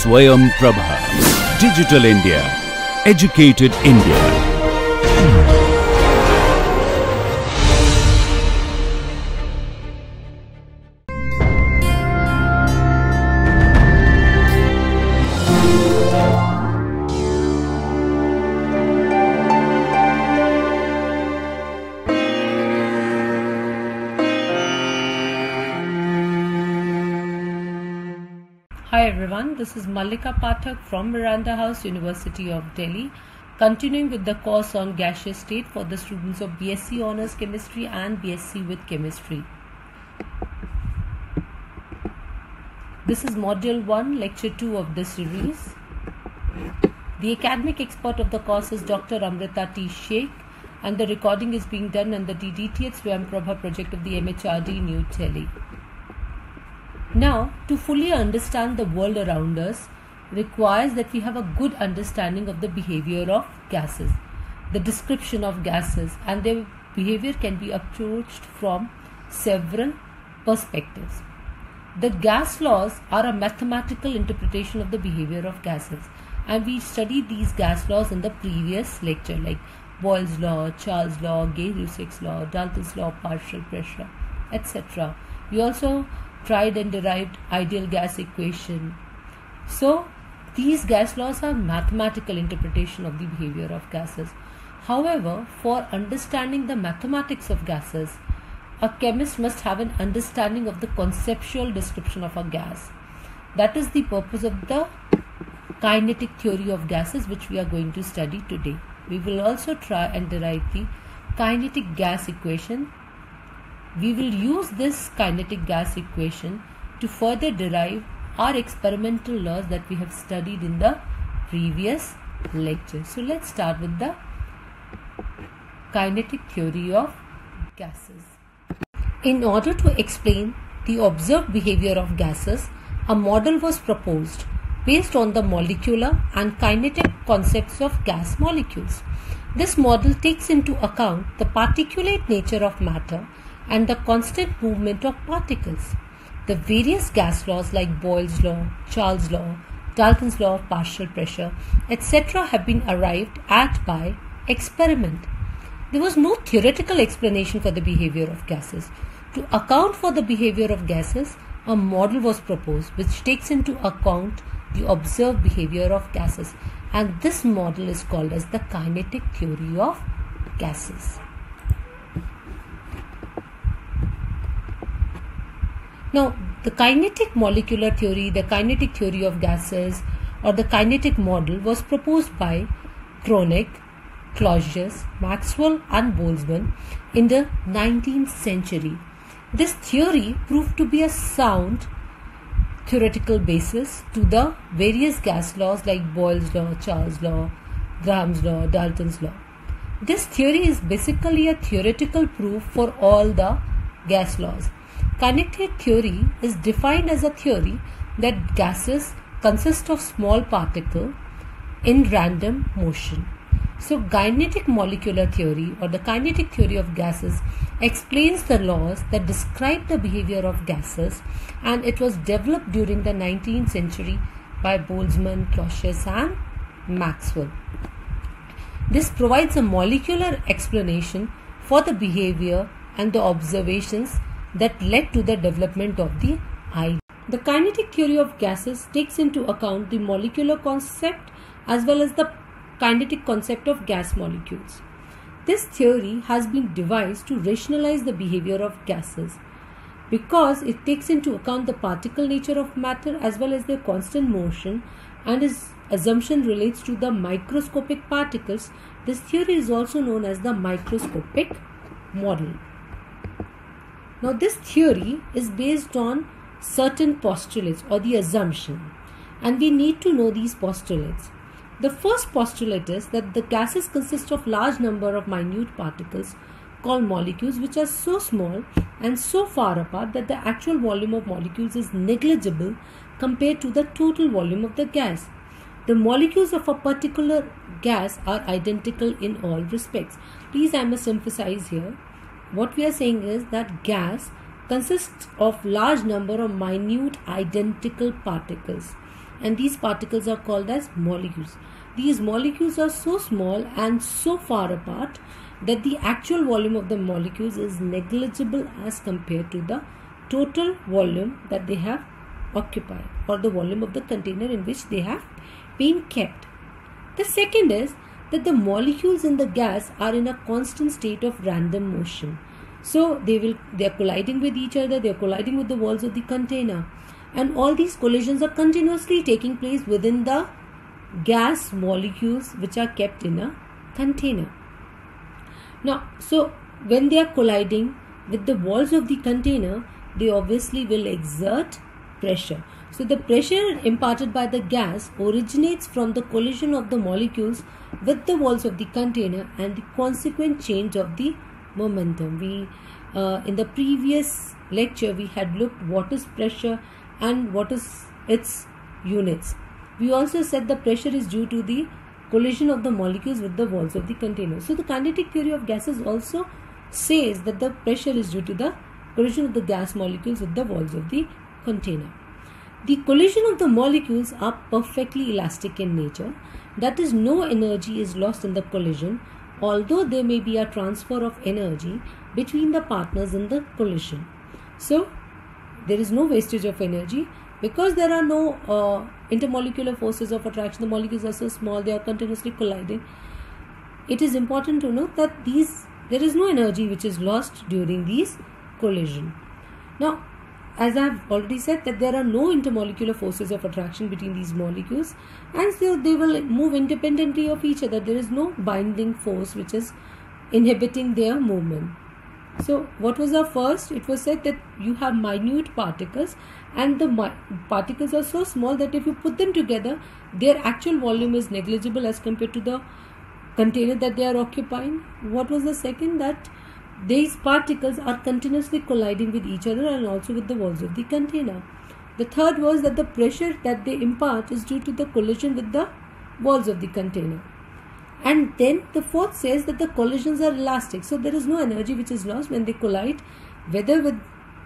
Swayam Prabha. Digital India. Educated India. Hi everyone, this is Mallika Pathak from Miranda House, University of Delhi, continuing with the course on gaseous state for the students of BSc Honours Chemistry and BSc with Chemistry. This is Module 1, Lecture 2 of this series. The academic expert of the course is Dr. Amrita T. Sheikh, and the recording is being done under the DDTH Swayam Prabha project of the MHRD, New Delhi. Now, to fully understand the world around us requires that we have a good understanding of the behavior of gases, the description of gases, and their behavior can be approached from several perspectives. The gas laws are a mathematical interpretation of the behavior of gases, and we studied these gas laws in the previous lecture, like Boyle's law, Charles' law, Gay-Lussac's law, Dalton's law of partial pressure, etc. We also tried and derived ideal gas equation. So these gas laws are mathematical interpretation of the behavior of gases. However, for understanding the mathematics of gases, a chemist must have an understanding of the conceptual description of a gas. That is the purpose of the kinetic theory of gases, which we are going to study today. We will also try and derive the kinetic gas equation. We will use this kinetic gas equation to further derive our experimental laws that we have studied in the previous lecture. So let's start with the kinetic theory of gases. In order to explain the observed behavior of gases, a model was proposed based on the molecular and kinetic concepts of gas molecules. This model takes into account the particulate nature of matter and the constant movement of particles. The various gas laws like Boyle's law, Charles' law, Dalton's law of partial pressure, etc. have been arrived at by experiment. There was no theoretical explanation for the behavior of gases. To account for the behavior of gases, a model was proposed which takes into account the observed behavior of gases, and this model is called as the kinetic theory of gases. Now, the kinetic molecular theory, the kinetic theory of gases, or the kinetic model was proposed by Kronig, Clausius, Maxwell and Boltzmann in the 19th century. This theory proved to be a sound theoretical basis to the various gas laws like Boyle's law, Charles' law, Graham's law, Dalton's law. This theory is basically a theoretical proof for all the gas laws. Kinetic theory is defined as a theory that gases consist of small particles in random motion. So kinetic molecular theory or the kinetic theory of gases explains the laws that describe the behavior of gases, and it was developed during the 19th century by Boltzmann, Clausius and Maxwell. This provides a molecular explanation for the behavior and the observations that led to the development of the idea. The kinetic theory of gases takes into account the molecular concept as well as the kinetic concept of gas molecules. This theory has been devised to rationalize the behavior of gases. Because it takes into account the particle nature of matter as well as their constant motion, and its assumption relates to the microscopic particles, this theory is also known as the microscopic model. Now, this theory is based on certain postulates or the assumption, and we need to know these postulates. The first postulate is that the gases consist of large number of minute particles called molecules, which are so small and so far apart that the actual volume of molecules is negligible compared to the total volume of the gas. The molecules of a particular gas are identical in all respects. Please, I must emphasize here, what we are saying is that gas consists of large number of minute identical particles. and these particles are called as molecules. These molecules are so small and so far apart that the actual volume of the molecules is negligible as compared to the total volume that they have occupied, or the volume of the container in which they have been kept. The second is that the molecules in the gas are in a constant state of random motion. So they are colliding with each other, they are colliding with the walls of the container, and all these collisions are continuously taking place within the gas molecules which are kept in a container. Now, so when they are colliding with the walls of the container, they obviously will exert pressure. So the pressure imparted by the gas originates from the collision of the molecules with the walls of the container and the consequent change of the momentum. In the previous lecture we had looked what is pressure and what is its units. We also said the pressure is due to the collision of the molecules with the walls of the container. So the kinetic theory of gases also says that the pressure is due to the collision of the gas molecules with the walls of the container. The collision of the molecules are perfectly elastic in nature. That is, no energy is lost in the collision, although there may be a transfer of energy between the partners in the collision. So there is no wastage of energy because there are no intermolecular forces of attraction. The molecules are so small, they are continuously colliding. It is important to note that there is no energy which is lost during these collision. Now, as I have already said, that there are no intermolecular forces of attraction between these molecules, and so they will move independently of each other. There is no binding force which is inhibiting their movement. So what was our first? It was said that you have minute particles, and the particles are so small that if you put them together, their actual volume is negligible as compared to the container that they are occupying. What was the second? That these particles are continuously colliding with each other and also with the walls of the container. The third was that the pressure that they impart is due to the collision with the walls of the container. And then the fourth says that the collisions are elastic. So there is no energy which is lost when they collide, whether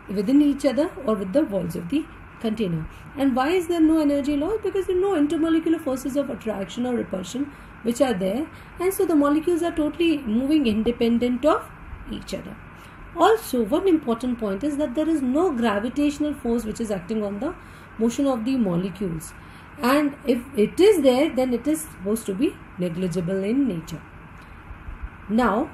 within each other or with the walls of the container. And why is there no energy lost? Because there are no intermolecular forces of attraction or repulsion which are there, and so the molecules are totally moving independent of each other. Also, one important point is that there is no gravitational force which is acting on the motion of the molecules, and if it is there, then it is supposed to be negligible in nature. Now,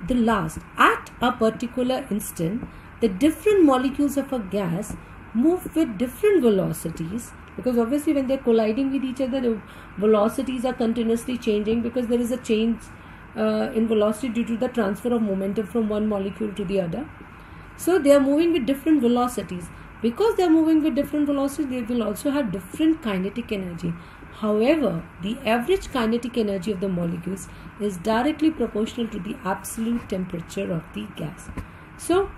the last, at a particular instant, the different molecules of a gas move with different velocities, because obviously when they are colliding with each other, the velocities are continuously changing because there is a change in velocity due to the transfer of momentum from one molecule to the other. So they are moving with different velocities. Because they are moving with different velocities, they will also have different kinetic energy. However, the average kinetic energy of the molecules is directly proportional to the absolute temperature of the gas. So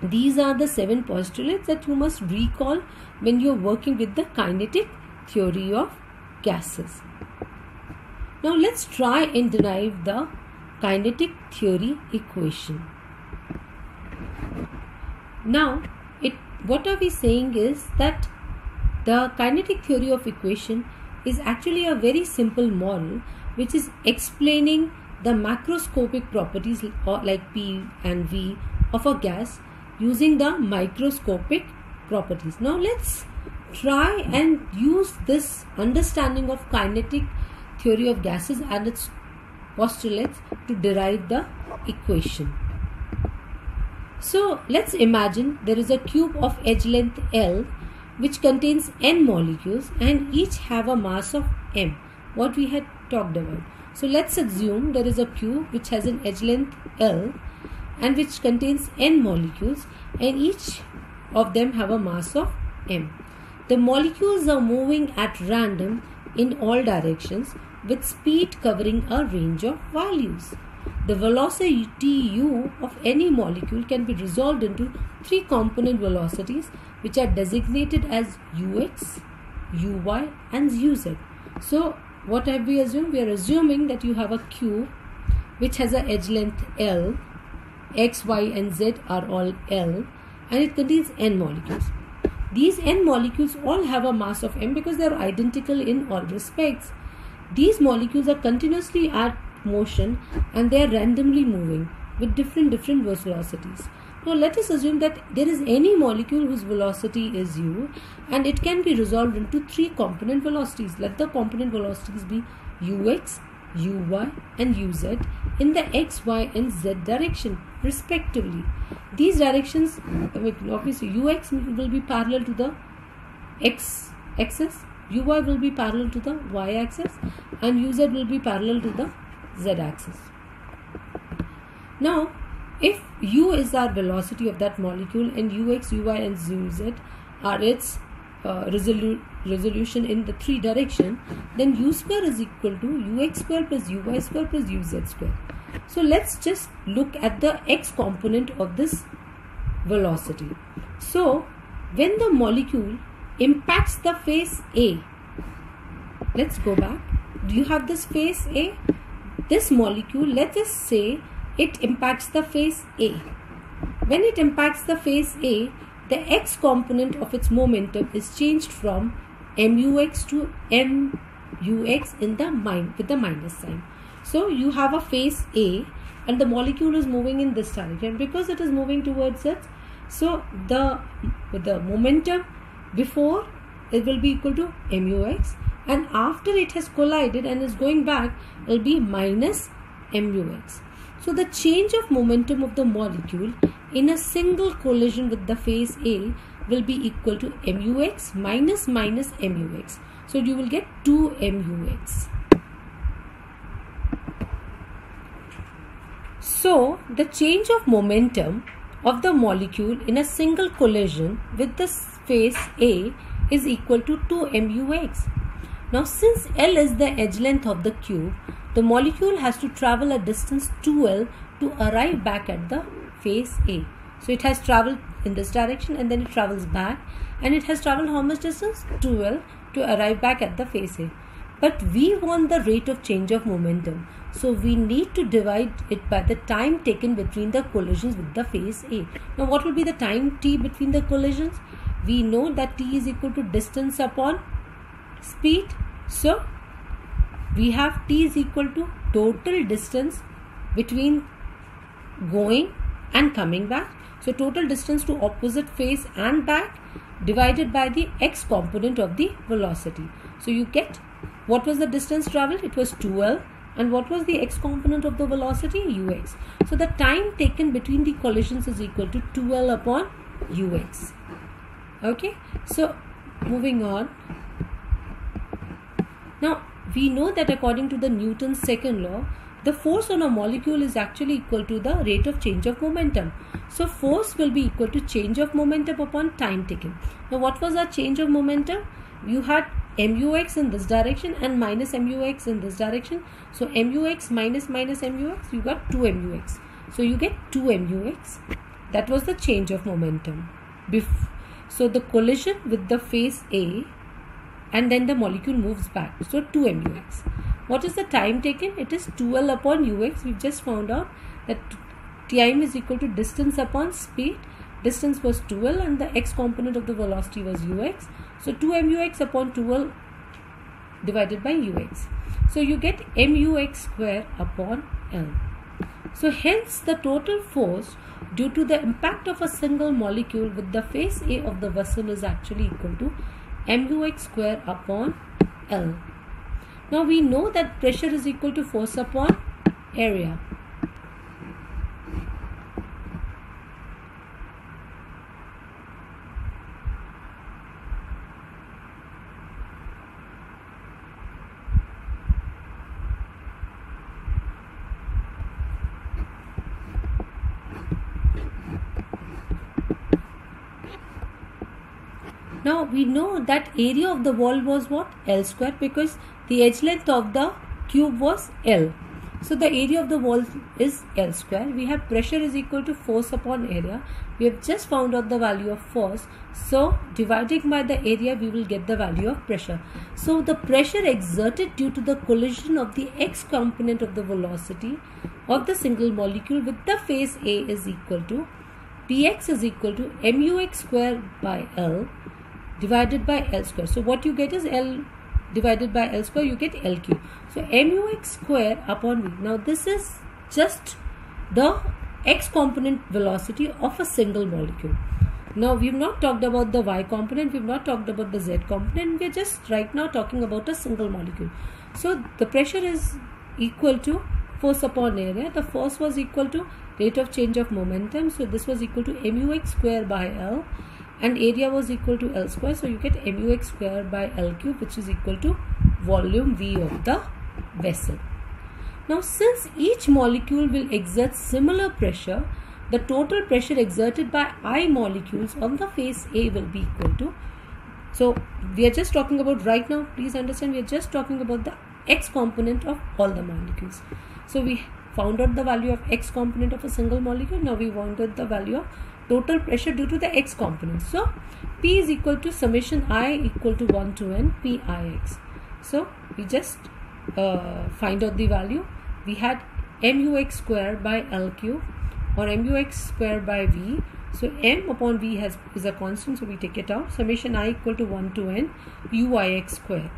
these are the 7 postulates that you must recall when you are working with the kinetic theory of gases. Now let's try and derive the kinetic theory equation. Now, what are we saying is that the kinetic theory of equation is actually a very simple model which is explaining the macroscopic properties like P and V of a gas using the microscopic properties. Now let's try and use this understanding of kinetic theory of gases and its postulates to derive the equation. So let's imagine there is a cube of edge length L which contains n molecules and each have a mass of m, what we had talked about. So let's assume there is a cube which has an edge length L and which contains n molecules and each of them have a mass of m. The molecules are moving at random in all directions with speed covering a range of values. The velocity u of any molecule can be resolved into 3 component velocities which are designated as ux, uy and uz. So what have we assumed? We are assuming that you have a cube which has an edge length L, x, y and z are all L, and it contains n molecules. These n molecules all have a mass of m because they are identical in all respects. These molecules are continuously at motion and they are randomly moving with different velocities. Now let us assume that there is any molecule whose velocity is u, and it can be resolved into 3 component velocities. Let the component velocities be ux, uy and uz in the x, y and z direction respectively. These directions, obviously ux will be parallel to the x axis, uy will be parallel to the y axis and uz will be parallel to the z axis. Now if u is our velocity of that molecule and ux, uy and uz are its resolution in the 3 direction, then u square is equal to ux square plus uy square plus uz square. So let's just look at the x component of this velocity. So when the molecule impacts the face A, let's go back. Do you have this face A? This molecule, let us say it impacts the face A. When it impacts the face A, the x component of its momentum is changed from mux to mux with the minus sign. So you have a face A and the molecule is moving in this direction. Because it is moving towards it, so the momentum before it will be equal to mux, and after it has collided and is going back, it will be minus mux. So the change of momentum of the molecule in a single collision with the face A will be equal to mux minus mux. So you will get 2 mux. So the change of momentum of the molecule in a single collision with the face A is equal to 2 mux. Now since L is the edge length of the cube, the molecule has to travel a distance 2L to arrive back at the face A. So it has traveled in this direction and then it travels back, and it has traveled how much distance? 2L to arrive back at the face A. But we want the rate of change of momentum. So we need to divide it by the time taken between the collisions with the face A. Now what will be the time t between the collisions? We know that t is equal to distance upon speed. So we have t is equal to total distance between going and coming back. So total distance to opposite face and back divided by the x component of the velocity. So you get, what was the distance traveled? It was 2L. And what was the x component of the velocity? Ux. So the time taken between the collisions is equal to 2L upon ux. Okay. So moving on. Now we know that according to the Newton's second law, the force on a molecule is actually equal to the rate of change of momentum. So force will be equal to change of momentum upon time taken. Now what was our change of momentum? You had mux in this direction and minus mux in this direction. So mux minus mux, you got 2 mux. So you get 2 mux. That was the change of momentum. So the collision with the face A, and then the molecule moves back. So 2 mux. What is the time taken? It is 2L upon ux. We've just found out that time is equal to distance upon speed. Distance was 2L and the x component of the velocity was ux. So 2 mux upon 2L divided by ux. So you get mux square upon L. So hence the total force due to the impact of a single molecule with the face A of the vessel is actually equal to mux square upon L. Now we know that pressure is equal to force upon area. Now we know that area of the wall was what? L square, because the edge length of the cube was L. So the area of the wall is L square. We have pressure is equal to force upon area. We have just found out the value of force. So dividing by the area, we will get the value of pressure. So the pressure exerted due to the collision of the x component of the velocity of the single molecule with the face A is equal to Px is equal to mux square by L, divided by L square. So what you get is L divided by L square, you get LQ. So mux square upon V. Now this is just the x component velocity of a single molecule. Now we've not talked about the y component, we've not talked about the z component, we're just right now talking about a single molecule. So the pressure is equal to force upon area. The force was equal to rate of change of momentum, so this was equal to mux square by L, and area was equal to L square, so you get mux square by L cube, which is equal to volume V of the vessel. Now since each molecule will exert similar pressure, the total pressure exerted by I molecules on the face A will be equal to, so we are just talking about right now, please understand, we are just talking about the x component of all the molecules. So we found out the value of x component of a single molecule. Now we wanted the value of total pressure due to the x component. So P is equal to summation I equal to 1 to n Pix. So we just find out the value. We had mux square by L cube or mux square by V. So m upon V is a constant, so we take it out. Summation I equal to 1 to n Uix square.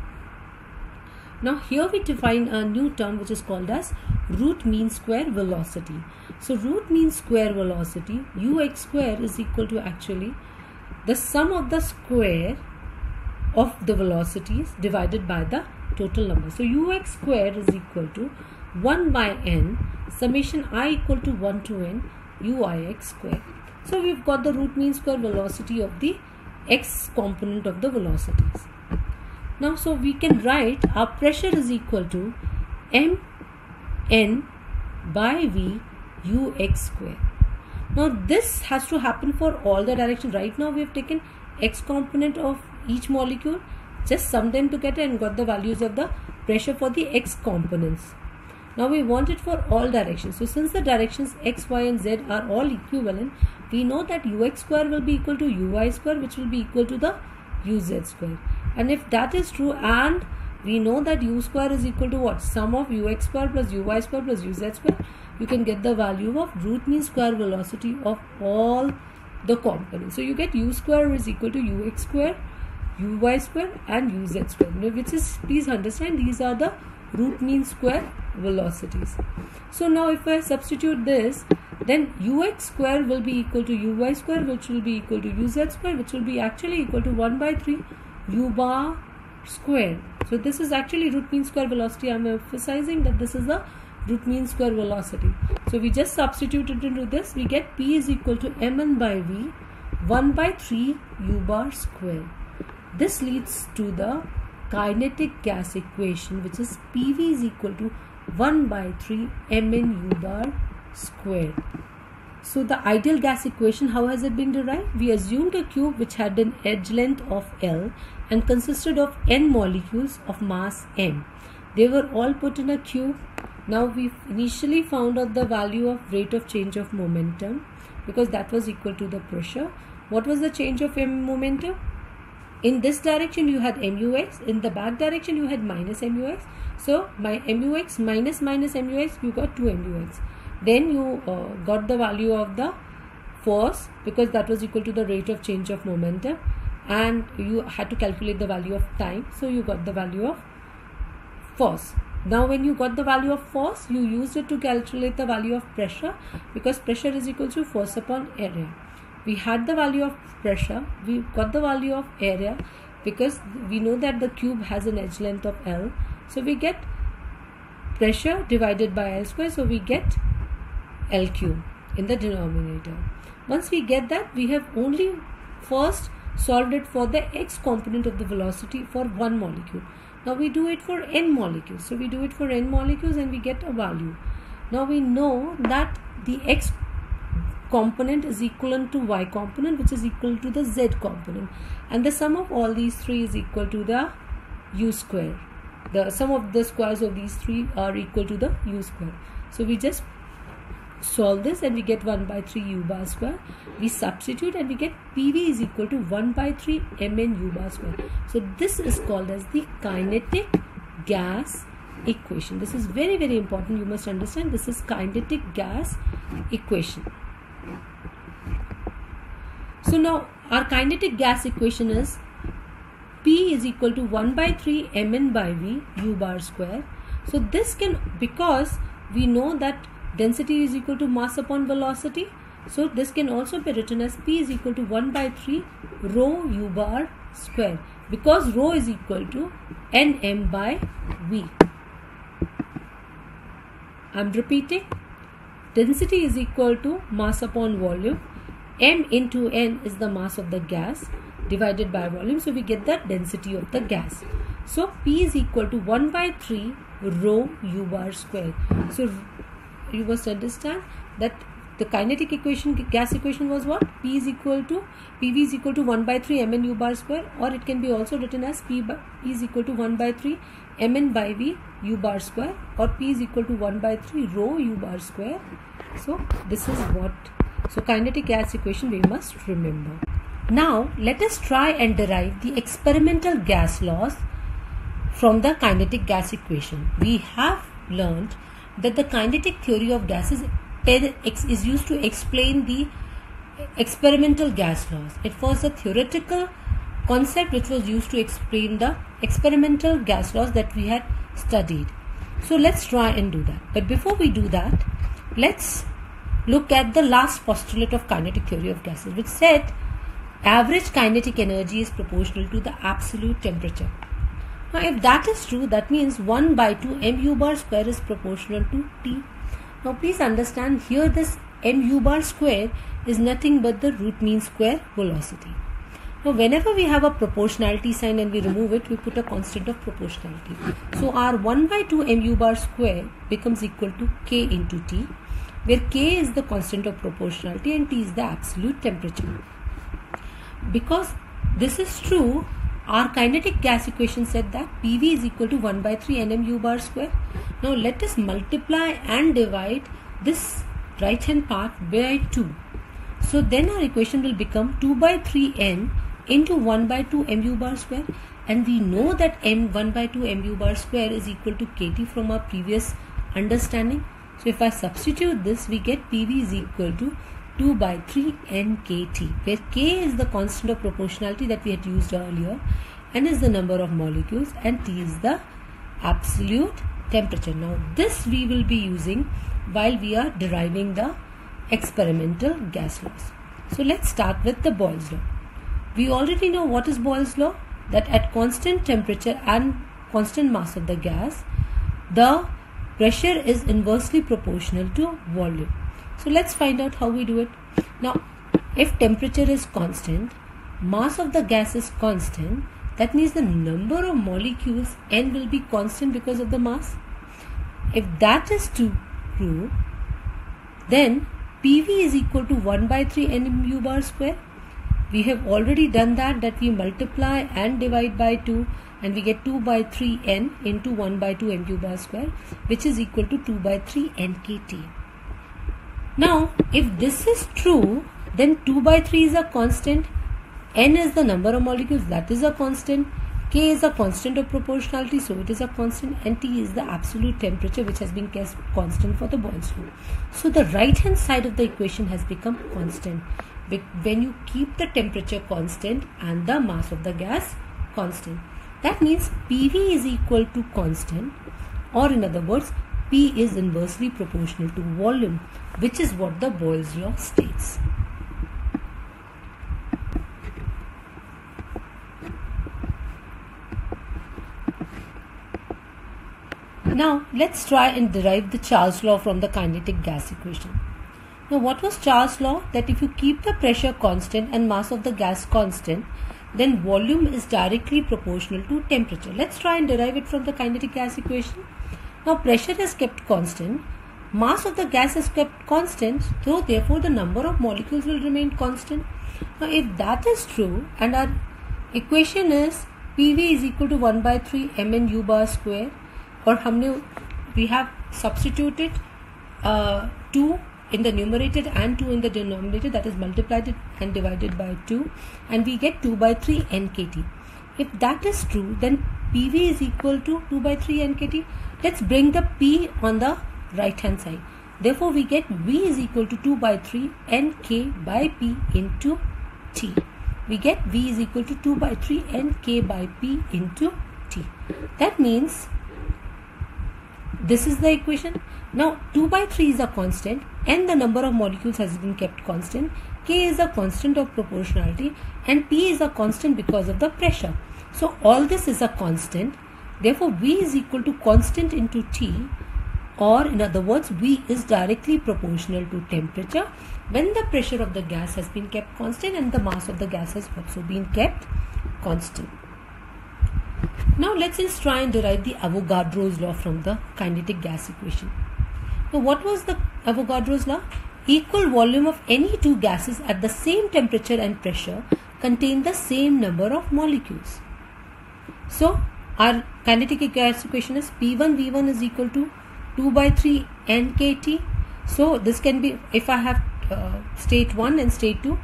Now here we define a new term which is called as root mean square velocity. So root mean square velocity, Ux square, is equal to actually the sum of the square of the velocities divided by the total number. So Ux square is equal to 1 by n summation I equal to 1 to n Uix square. So we've got the root mean square velocity of the x component of the velocities. Now so we can write our pressure is equal to mn by V Ux square. Now this has to happen for all the directions. Right now we have taken x component of each molecule, just summed them together and got the values of the pressure for the x components. Now we want it for all directions. So since the directions x, y and z are all equivalent, we know that Ux square will be equal to Uy square, which will be equal to the Uz square. And if that is true, and we know that U square is equal to what? Sum of Ux square plus Uy square plus Uz square, you can get the value of root mean square velocity of all the components. So you get U square is equal to Ux square, Uy square and Uz square, which is, please understand, these are the root mean square velocities. So now if I substitute this, then Ux square will be equal to Uy square, which will be equal to Uz square, which will be actually equal to 1 by 3 U bar square. So this is actually root mean square velocity. I am emphasizing that this is the root mean square velocity. So we just substitute it into this. We get P is equal to mn by V 1 by 3 U bar square. This leads to the kinetic gas equation, which is PV is equal to 1 by 3 mn U bar square. So the ideal gas equation, how has it been derived? We assumed a cube which had an edge length of L and consisted of n molecules of mass m. They were all put in a cube. Now we initially found out the value of rate of change of momentum because that was equal to the pressure. What was the change of momentum? In this direction you had mux, in the back direction you had minus mux. So my mux minus mux, you got 2 mux. Then you got the value of the force because that was equal to the rate of change of momentum, and you had to calculate the value of time, so you got the value of force. Now when you got the value of force, you used it to calculate the value of pressure because pressure is equal to force upon area. We had the value of pressure, we got the value of area because we know that the cube has an edge length of L, so we get pressure divided by L square, so we get L cube in the denominator. Once we get that, we have only first solved it for the x component of the velocity for one molecule. Now we do it for n molecules. So we do it for n molecules and we get a value. Now we know that the x component is equivalent to y component, which is equal to the z component, and the sum of all these three is equal to the u square. The sum of the squares of these three are equal to the u square. So we just solve this and we get 1 by 3 u bar square. We substitute and we get PV is equal to 1 by 3 mn u bar square. So this is called as the kinetic gas equation. This is very, very important. You must understand this is kinetic gas equation. So now our kinetic gas equation is P is equal to 1 by 3 mn by v u bar square. So this can, because we know that density is equal to mass upon velocity, so this can also be written as P is equal to 1 by 3 rho u bar square, because rho is equal to nm by v. I'm repeating, density is equal to mass upon volume. M into N is the mass of the gas divided by volume, so we get the density of the gas. So P is equal to 1 by 3 rho u bar square. So you must understand that the kinetic equation, gas equation was what? P is equal to, PV is equal to 1 by 3 mn u bar square, or it can be also written as P is equal to 1 by 3 mn by v u bar square, or P is equal to 1 by 3 rho u bar square. So this is what, so kinetic gas equation we must remember. Now let us try and derive the experimental gas laws from the kinetic gas equation. We have learned that the kinetic theory of gases is used to explain the experimental gas laws. It was a theoretical concept which was used to explain the experimental gas laws that we had studied. So let's try and do that. But before we do that, let's look at the last postulate of kinetic theory of gases, which said average kinetic energy is proportional to the absolute temperature. Now if that is true, that means 1 by 2 mu bar square is proportional to T. Now please understand, here this mu bar square is nothing but the root mean square velocity. Now whenever we have a proportionality sign and we remove it, we put a constant of proportionality. So our 1 by 2 mu bar square becomes equal to K into T, where K is the constant of proportionality and T is the absolute temperature. Because this is true, our kinetic gas equation said that PV is equal to 1 by 3 nm u bar square. Now let us multiply and divide this right hand part by 2. So then our equation will become 2 by 3 n into 1 by 2 mu bar square, and we know that 1 by 2 mu bar square is equal to kT from our previous understanding. So if I substitute this, we get PV is equal to 2 by 3 nkt, where K is the constant of proportionality that we had used earlier, N is the number of molecules, and T is the absolute temperature. Now this we will be using while we are deriving the experimental gas laws. So let's start with the Boyle's law. We already know what is Boyle's law, that at constant temperature and constant mass of the gas, the pressure is inversely proportional to volume. So let's find out how we do it. Now if temperature is constant, mass of the gas is constant, that means the number of molecules N will be constant because of the mass. If that is true, then PV is equal to 1 by 3 nmu bar square. We have already done that we multiply and divide by 2, and we get 2 by 3 n into 1 by 2 mu bar square, which is equal to 2 by 3 nkt. Now if this is true, then 2 by 3 is a constant, n is the number of molecules, that is a constant, K is a constant of proportionality, so it is a constant, and T is the absolute temperature, which has been kept constant for the Boyle's law. So the right hand side of the equation has become constant when you keep the temperature constant and the mass of the gas constant. That means PV is equal to constant, or in other words, P is inversely proportional to volume, which is what the Boyle's law states. Now let's try and derive the Charles law from the kinetic gas equation. Now what was Charles law? That if you keep the pressure constant and mass of the gas constant, then volume is directly proportional to temperature. Let's try and derive it from the kinetic gas equation. Now pressure is kept constant, mass of the gas is kept constant, so therefore the number of molecules will remain constant. Now if that is true, and our equation is PV is equal to 1 by 3 mn u bar square, or we have substituted 2 in the numerator and 2 in the denominator, that is multiplied and divided by 2, and we get 2 by 3 nkt. If that is true, then PV is equal to 2 by 3 nkt. Let's bring the P on the right hand side. Therefore we get V is equal to 2 by 3 nk by P into T, we get V is equal to 2 by 3 N K by P into T. That means this is the equation. Now 2 by 3 is a constant, N the number of molecules has been kept constant, K is a constant of proportionality, and P is a constant because of the pressure. So all this is a constant. Therefore V is equal to constant into T, or in other words V is directly proportional to temperature when the pressure of the gas has been kept constant and the mass of the gas has also been kept constant. Now let's just try and derive the Avogadro's law from the kinetic gas equation. Now what was the Avogadro's law? Equal volume of any two gases at the same temperature and pressure contain the same number of molecules. So our kinetic gas equation is P1 V1 is equal to 2 by 3 NKT. So this can be, if I have state 1 and state 2,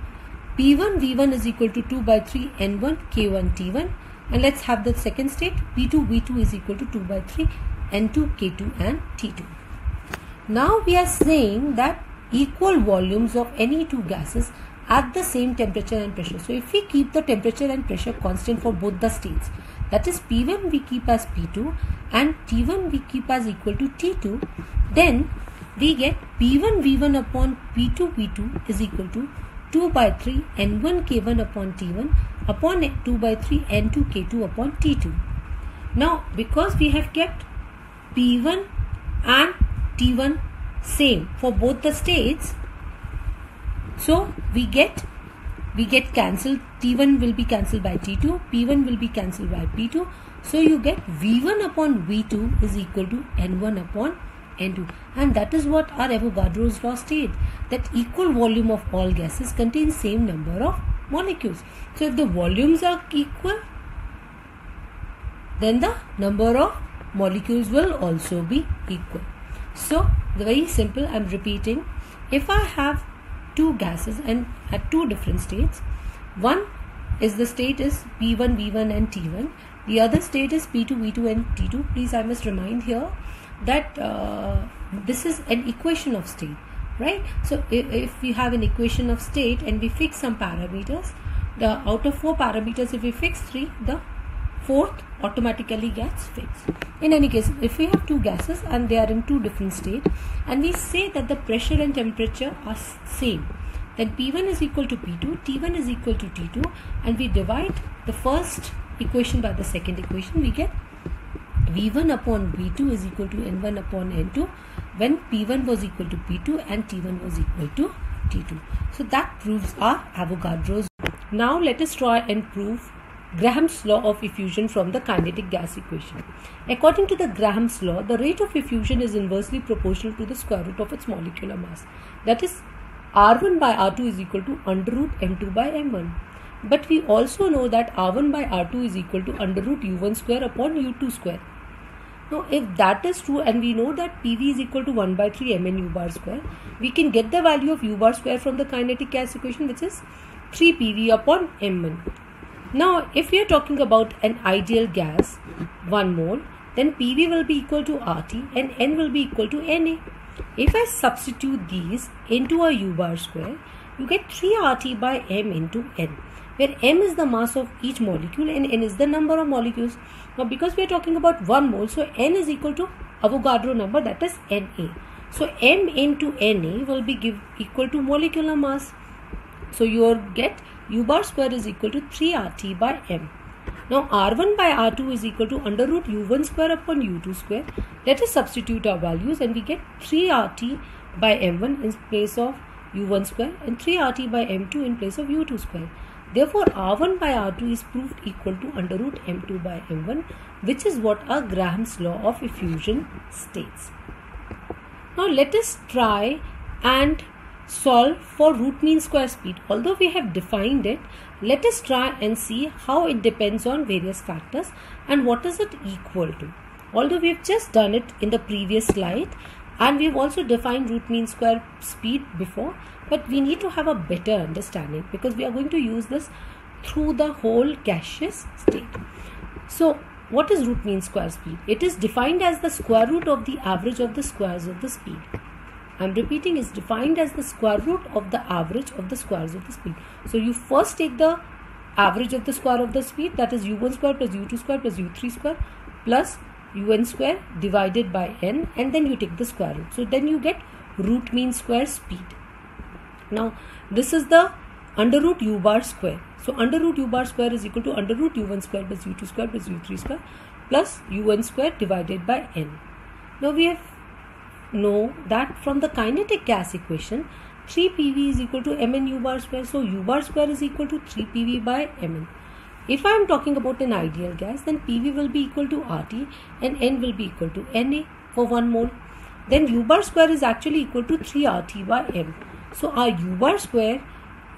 P1 V1 is equal to 2 by 3 N1 K1 T1, and let's have the second state, P2 V2 is equal to 2 by 3 N2 K2 and T2. Now we are saying that equal volumes of any two gases at the same temperature and pressure. So if we keep the temperature and pressure constant for both the states, that is P1 we keep as P2 and T1 we keep as equal to T2, then we get P1 V1 upon P2 V2 is equal to 2 by 3 N1 K1 upon T1 upon 2 by 3 N2 K2 upon T2. Now because we have kept P1 and T1 same for both the states, so we get cancelled. T1 will be cancelled by T2, P1 will be cancelled by P2, so you get V1 upon V2 is equal to N1 upon N2, and that is what our Avogadro's law states, that equal volume of all gases contain same number of molecules. So if the volumes are equal, then the number of molecules will also be equal. So very simple, I am repeating, if I have two gases and at two different states, one is the state is P1 V1 and T1, the other state is P2 V2 and T2. Please, I must remind here that this is an equation of state, right? So if we have an equation of state and we fix some parameters, out of 4 parameters, if we fix 3, the fourth automatically gets fixed. In any case, if we have two gases and they are in two different states and we say that the pressure and temperature are same, then P1 is equal to P2, T1 is equal to T2, and we divide the first equation by the second equation, we get V1 upon V2 is equal to N1 upon N2 when P1 was equal to P2 and T1 was equal to T2. So that proves our Avogadro's. Now let us try and prove Graham's law of effusion from the kinetic gas equation. According to the Graham's law, the rate of effusion is inversely proportional to the square root of its molecular mass. That is, R1 by R2 is equal to under root M2 by M1. But we also know that R1 by R2 is equal to under root U1 square upon U2 square. Now if that is true and we know that PV is equal to 1 by 3 Mn U bar square, we can get the value of U bar square from the kinetic gas equation, which is 3 PV upon M1. Now if we are talking about an ideal gas, 1 mole, then PV will be equal to RT and N will be equal to Na. If I substitute these into a U bar square, you get 3 RT by M into N, where M is the mass of each molecule and N is the number of molecules. Now because we are talking about 1 mole, so N is equal to Avogadro number, that is Na. So M into Na will be equal to molecular mass. So you will get U bar square is equal to 3 RT by M. Now R1 by R2 is equal to under root U1 square upon U2 square. Let us substitute our values and we get 3 RT by M1 in place of U1 square and 3 RT by M2 in place of U2 square. Therefore R1 by R2 is proved equal to under root M2 by M1, which is what our Graham's law of effusion states. Now let us try and solve for root mean square speed. Although we have defined it, let us try and see how it depends on various factors and what is it equal to. Although we have just done it in the previous slide and we have also defined root mean square speed before, but we need to have a better understanding because we are going to use this through the whole gaseous state. So what is root mean square speed? It is defined as the square root of the average of the squares of the speed. I am repeating, is defined as the square root of the average of the squares of the speed. So you first take the average of the square of the speed, that is u1 square plus u2 square plus u3 square plus un square divided by n, and then you take the square root. So then you get root mean square speed. Now this is the under root u bar square. So under root u bar square is equal to under root u1 square plus u2 square plus u3 square plus un square divided by n. Now we know that from the kinetic gas equation, 3 PV is equal to mn u bar square. So u bar square is equal to 3 PV by mn. If I am talking about an ideal gas, then PV will be equal to RT and n will be equal to Na for 1 mole. Then u bar square is actually equal to 3 RT by m. So our u bar square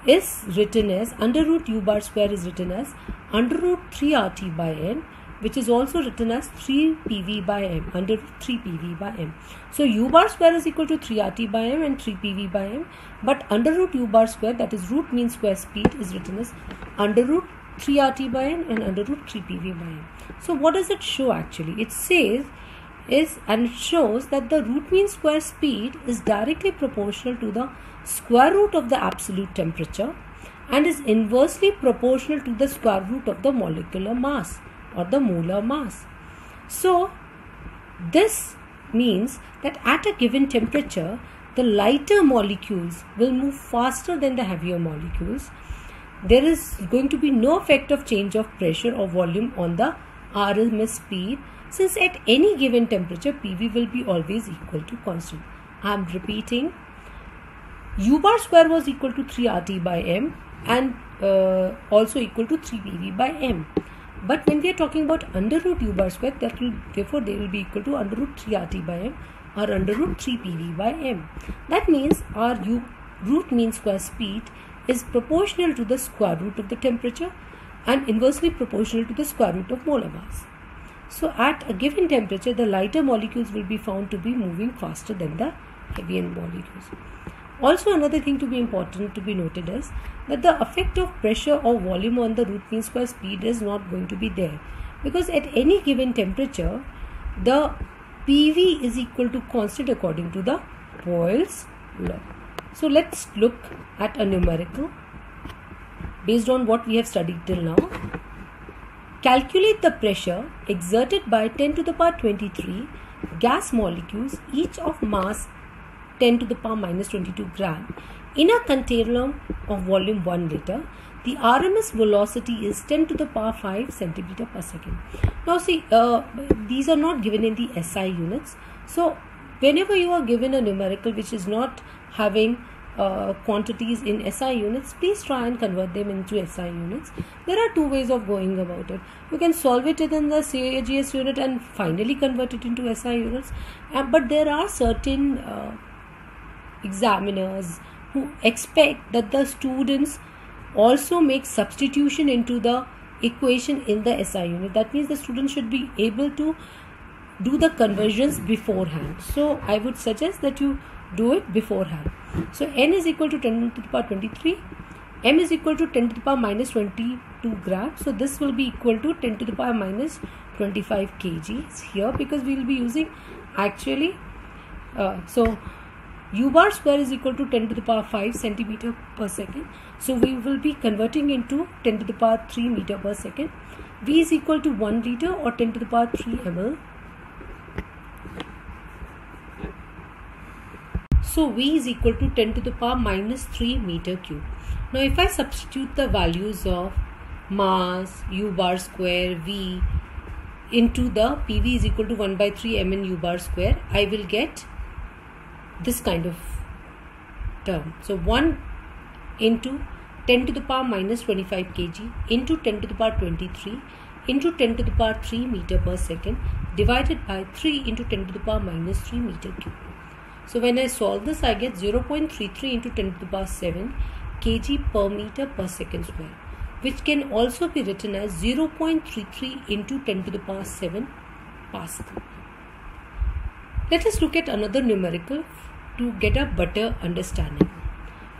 is written as under root u bar square is written as under root 3 RT by n, which is also written as 3 PV by m, under root 3 PV by m. So u bar square is equal to 3 RT by m and 3 PV by m, but under root u bar square, that is root mean square speed, is written as under root 3 RT by n and under root 3 PV by m. So what does it show actually? It says and it shows that the root mean square speed is directly proportional to the square root of the absolute temperature and is inversely proportional to the square root of the molecular mass or the molar mass. So this means that at a given temperature, the lighter molecules will move faster than the heavier molecules. There is going to be no effect of change of pressure or volume on the RMS speed, since at any given temperature PV will be always equal to constant. I am repeating, u bar square was equal to 3 RT by m and also equal to 3 PV by m. But when we are talking about under root u bar square, that will, therefore they will be equal to under root 3 RT by m or under root 3 PV by m. That means our root mean square speed is proportional to the square root of the temperature and inversely proportional to the square root of molar mass. So at a given temperature, the lighter molecules will be found to be moving faster than the heavier molecules. Also, another thing to be important to be noted is that the effect of pressure or volume on the root mean square speed is not going to be there, because at any given temperature the PV is equal to constant according to the Boyle's law. So let's look at a numerical based on what we have studied till now. Calculate the pressure exerted by 10 to the power 23 gas molecules, each of mass 10 to the power minus 22 gram, in a container of volume 1 liter. The RMS velocity is 10 to the power 5 centimeter per second. Now see, these are not given in the SI units. So whenever you are given a numerical which is not having quantities in SI units, please try and convert them into SI units. There are two ways of going about it. You can solve it in the CAGS unit and finally convert it into SI units. But there are certain examiners who expect that the students also make substitution into the equation in the SI unit. That means the student should be able to do the conversions beforehand. So I would suggest that you do it beforehand. So n is equal to 10 to the power 23, m is equal to 10 to the power minus 22 grams. So this will be equal to 10 to the power minus 25 kgs here, because we will be using actually so u bar square is equal to 10 to the power 5 centimeter per second. So we will be converting into 10 to the power 3 meter per second. V is equal to 1 liter or 10 to the power 3 ml. So V is equal to 10 to the power minus 3 meter cube. Now if I substitute the values of mass, u bar square, V into the PV is equal to 1 by 3 mn u bar square, I will get this kind of term. So 1 into 10 to the power minus 25 kg into 10 to the power 23 into 10 to the power 3 meter per second divided by 3 into 10 to the power minus 3 meter cube. So when I solve this, I get 0.33 into 10 to the power 7 kg per meter per second square, which can also be written as 0.33 into 10 to the power 7 Pascal. Let us look at another numerical to get a better understanding.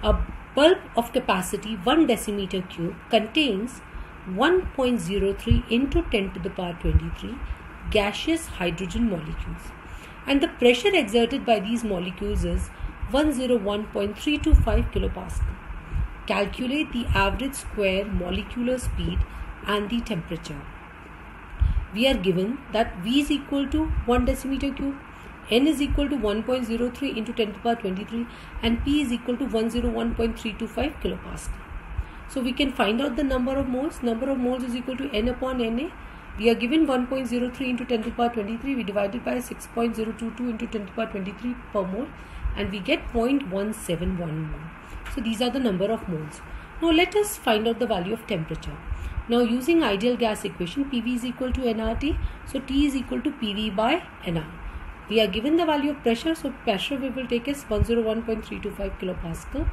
A bulb of capacity 1 decimeter cube contains 1.03 into 10 to the power 23 gaseous hydrogen molecules, and the pressure exerted by these molecules is 101.325 kilopascal. calculate the average square molecular speed and the temperature. We are given that V is equal to 1 decimeter cube, N is equal to 1.03 into 10 to the power 23 and P is equal to 101.325 kilopascal. So we can find out the number of moles. Number of moles is equal to N upon Na. We are given 1.03 into 10 to the power 23. We divide it by 6.022 into 10 to the power 23 per mole and we get 0.171 mole. So these are the number of moles. Now let us find out the value of temperature. Now using ideal gas equation, PV is equal to nRT. So T is equal to PV by nR. We are given the value of pressure. So pressure we will take as 101.325 kilopascal.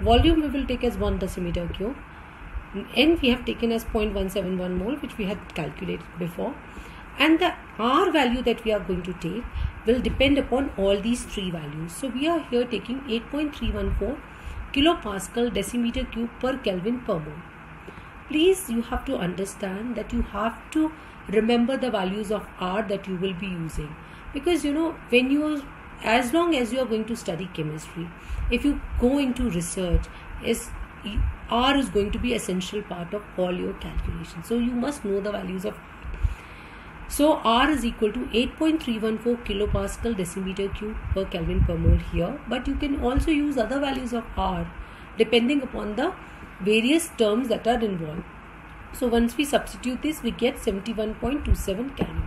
Volume we will take as 1 decimeter cube. N we have taken as 0.171 mole, which we had calculated before. And the R value that we are going to take will depend upon all these three values. So we are here taking 8.314 kilopascal decimeter cube per Kelvin per mole. Please, you have to understand that you have to remember the values of R that you will be using. Because as long as you are going to study chemistry, if you go into research, R is going to be essential part of all your calculations. So you must know the values of R. So R is equal to 8.314 kilopascal decimeter cube per Kelvin per mole here. But you can also use other values of R depending upon the various terms that are involved. So once we substitute this, we get 71.27 Kelvin.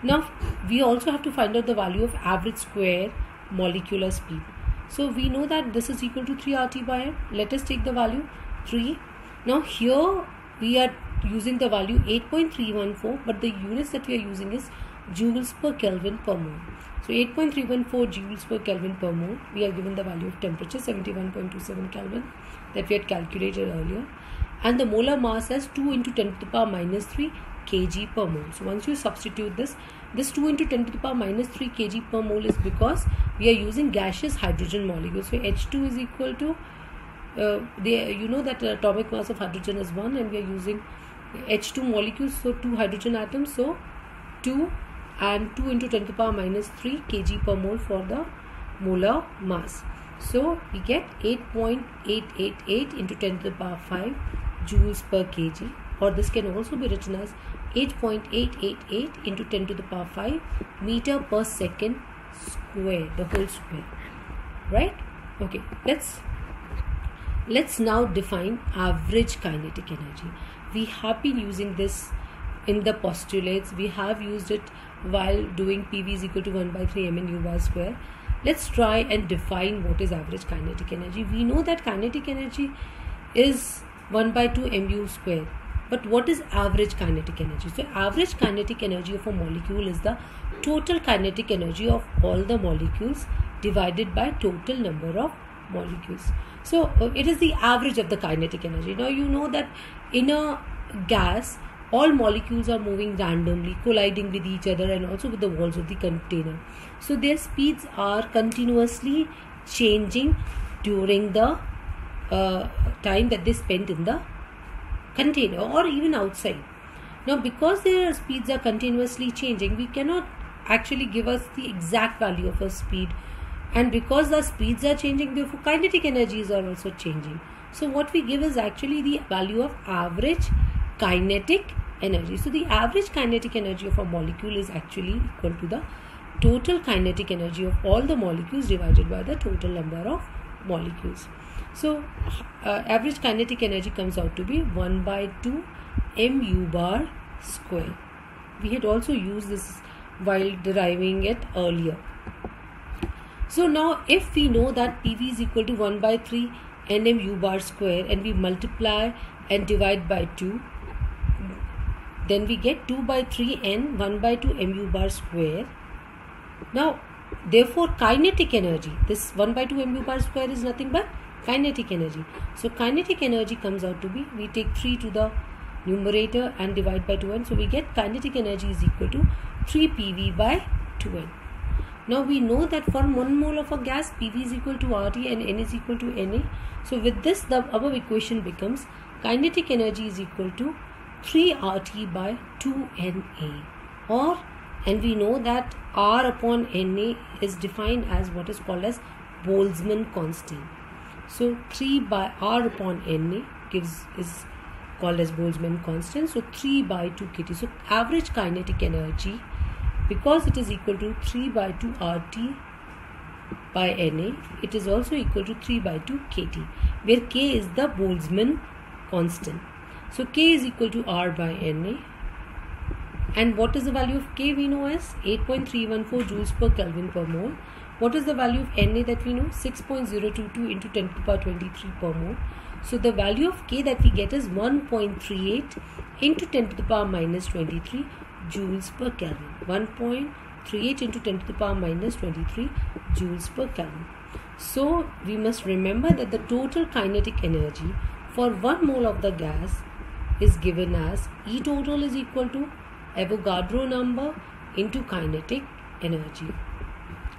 Now we also have to find out the value of average square molecular speed. So we know that this is equal to 3 RT by M. Let us take the value 3. Now here we are using the value 8.314, but the units that we are using is joules per Kelvin per mole. So 8.314 joules per Kelvin per mole. We are given the value of temperature 71.27 Kelvin that we had calculated earlier. And the molar mass as 2 into 10 to the power minus 3 kg per mole. So once you substitute this 2 into 10 to the power minus 3 kg per mole is because we are using gaseous hydrogen molecules. So H2 is equal to, you know that the atomic mass of hydrogen is 1 and we are using H2 molecules, so 2 hydrogen atoms, so 2 and 2 into 10 to the power minus 3 kg per mole for the molar mass. So we get 8.888 into 10 to the power 5 joules per kg, or this can also be written as 8.888 into 10 to the power 5 meter per second square, the whole square, right? Okay, let's now define average kinetic energy. We have been using this in the postulates. We have used it while doing PV is equal to 1 by 3 mn u bar square. Let's try and define what is average kinetic energy. We know that kinetic energy is 1 by 2 mu square. But what is average kinetic energy? So average kinetic energy of a molecule is the total kinetic energy of all the molecules divided by total number of molecules. So it is the average of the kinetic energy. Now you know that in a gas, all molecules are moving randomly, colliding with each other and also with the walls of the container. So their speeds are continuously changing during the time that they spend in the container or even outside. Now because their speeds are continuously changing, we cannot actually give us the exact value of a speed, and because the speeds are changing, therefore kinetic energies are also changing. So what we give is actually the value of average kinetic energy. So the average kinetic energy of a molecule is actually equal to the total kinetic energy of all the molecules divided by the total number of molecules. So average kinetic energy comes out to be 1 by 2 mu bar square. We had also used this while deriving it earlier. So now if we know that PV is equal to 1 by 3 nm u bar square and we multiply and divide by 2, then we get 2 by 3 n 1 by 2 mu bar square. Now therefore kinetic energy, this 1 by 2 mu bar square is nothing but kinetic energy. So kinetic energy comes out to be, we take 3 to the numerator and divide by 2n. So we get kinetic energy is equal to 3 PV by 2n. Now we know that for 1 mole of a gas, PV is equal to RT and N is equal to Na. So with this, the above equation becomes kinetic energy is equal to 3 RT by 2 Na, and we know that R upon Na is defined as what is called as Boltzmann constant. So 3 by R upon Na is called as Boltzmann constant. So 3 by 2 kT. So average kinetic energy, because it is equal to 3 by 2 RT by Na, it is also equal to 3 by 2 kT, where K is the Boltzmann constant. So K is equal to R by Na. And what is the value of K? We know as 8.314 joules per Kelvin per mole. What is the value of Na that we know? 6.022 into 10 to the power 23 per mole. So the value of K that we get is 1.38 into 10 to the power minus 23 joules per Kelvin. 1.38 into 10 to the power minus 23 joules per Kelvin. So we must remember that the total kinetic energy for 1 mole of the gas is given as E total is equal to Avogadro number into kinetic energy.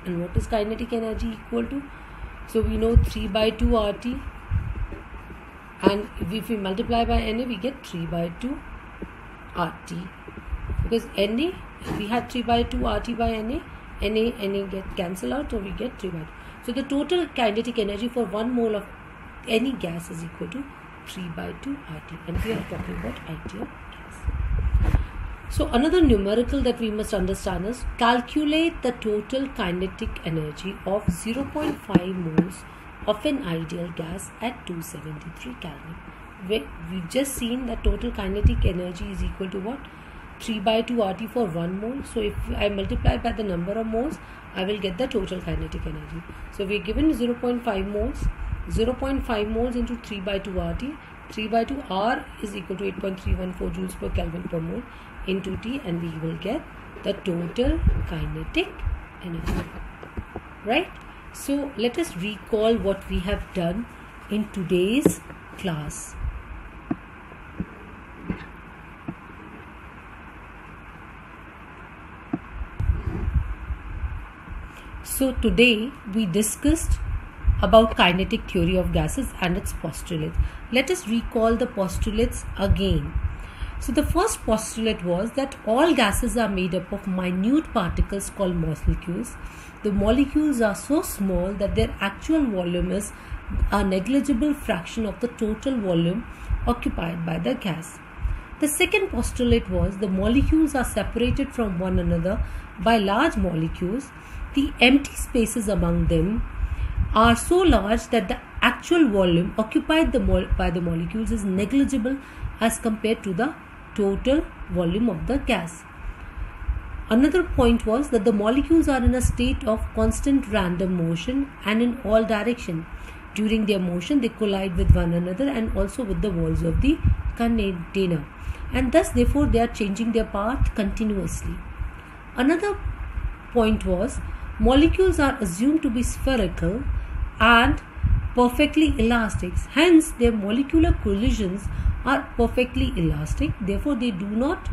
And what is kinetic energy equal to? So we know 3 by 2 RT, and if we multiply by Na, we get 3 by 2 RT, because Na, we had 3 by 2 RT by Na get cancelled out, so we get 3 by 2. So the total kinetic energy for 1 mole of any gas is equal to 3 by 2 RT, and we are talking about ideal gas. So another numerical that we must understand is calculate the total kinetic energy of 0.5 moles of an ideal gas at 273 Kelvin. We've just seen that total kinetic energy is equal to what? 3 by 2 RT for 1 mole. So if I multiply by the number of moles, I will get the total kinetic energy. So we're given 0.5 moles. 0.5 moles into 3 by 2 RT. 3 by 2 R is equal to 8.314 joules per Kelvin per mole into T, and we will get the total kinetic energy. Right? So let us recall what we have done in today's class. So today we discussed about kinetic theory of gases and its postulates. Let us recall the postulates again. So the first postulate was that all gases are made up of minute particles called molecules. The molecules are so small that their actual volume is a negligible fraction of the total volume occupied by the gas. The second postulate was the molecules are separated from one another by large molecules. The empty spaces among them are so large that the actual volume occupied by the molecules is negligible as compared to the total volume of the gas. Another point was that the molecules are in a state of constant random motion and in all directions. During their motion, they collide with one another and also with the walls of the container, and thus therefore they are changing their path continuously. Another point was molecules are assumed to be spherical and perfectly elastic. Hence, their molecular collisions are perfectly elastic. Therefore, they do not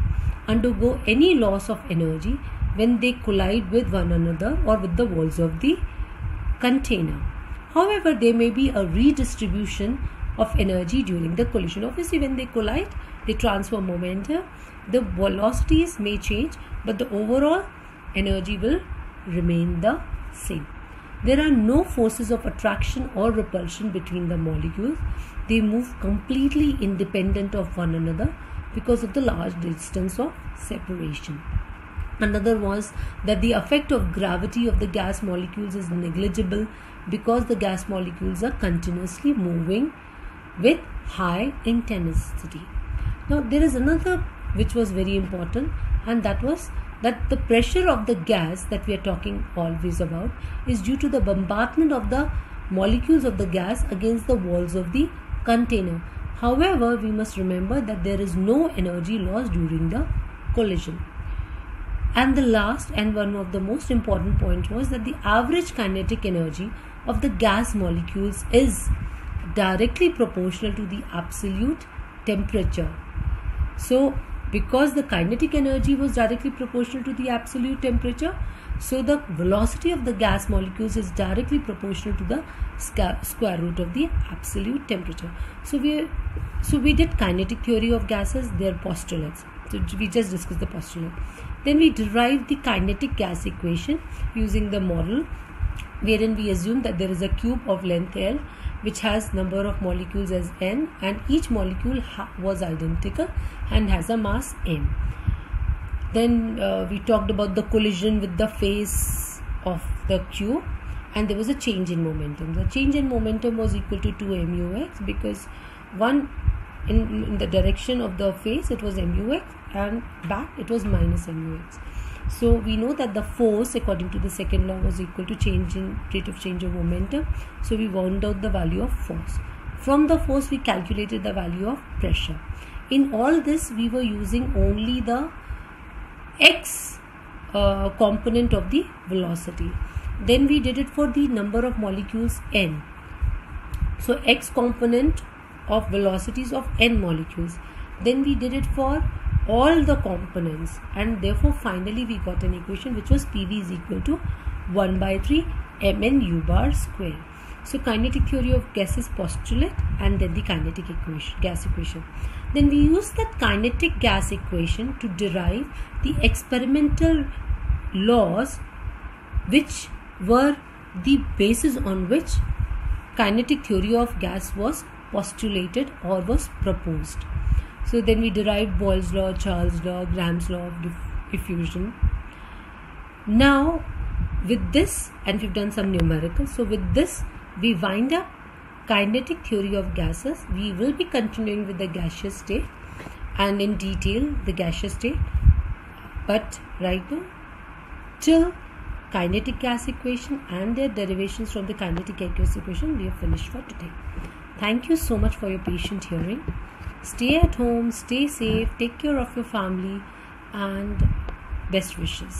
undergo any loss of energy when they collide with one another or with the walls of the container. However, there may be a redistribution of energy during the collision. Obviously, when they collide, they transfer momentum. The velocities may change, but the overall energy will remain the same. There are no forces of attraction or repulsion between the molecules. They move completely independent of one another because of the large distance of separation. Another was that the effect of gravity of the gas molecules is negligible because the gas molecules are continuously moving with high intensity. Now there is another which was very important, and that was that the pressure of the gas that we are talking always about is due to the bombardment of the molecules of the gas against the walls of the container. However, we must remember that there is no energy loss during the collision. And the last and one of the most important points was that the average kinetic energy of the gas molecules is directly proportional to the absolute temperature. So, because the kinetic energy was directly proportional to the absolute temperature, so the velocity of the gas molecules is directly proportional to the square root of the absolute temperature. So we did kinetic theory of gases, their postulates. So we just discussed the postulate. Then we derived the kinetic gas equation using the model, wherein we assume that there is a cube of length L which has number of molecules as n, and each molecule was identical and has a mass m. Then we talked about the collision with the face of the cube, and there was a change in momentum. The change in momentum was equal to 2 μx, because one in the direction of the face it was μx, and back it was minus μx. So we know that the force according to the second law was equal to change in rate of change of momentum. So we found out the value of force. From the force we calculated the value of pressure. In all this we were using only the x component of the velocity. Then we did it for the number of molecules n. So x component of velocities of n molecules. Then we did it for all the components, and therefore finally we got an equation which was PV is equal to 1/3 mn u bar square. So kinetic theory of gases postulate, and then the kinetic equation, gas equation. Then we use that kinetic gas equation to derive the experimental laws which were the basis on which kinetic theory of gas was postulated or was proposed. So then we derived Boyle's law, Charles' law, Graham's law of diffusion. Now with this, and we've done some numericals, so with this we wind up kinetic theory of gases. We will be continuing with the gaseous state and in detail the gaseous state, but right now till kinetic gas equation and their derivations from the kinetic gas equation we have finished for today. Thank you so much for your patient hearing. Stay at home, stay safe, take care of your family, and best wishes.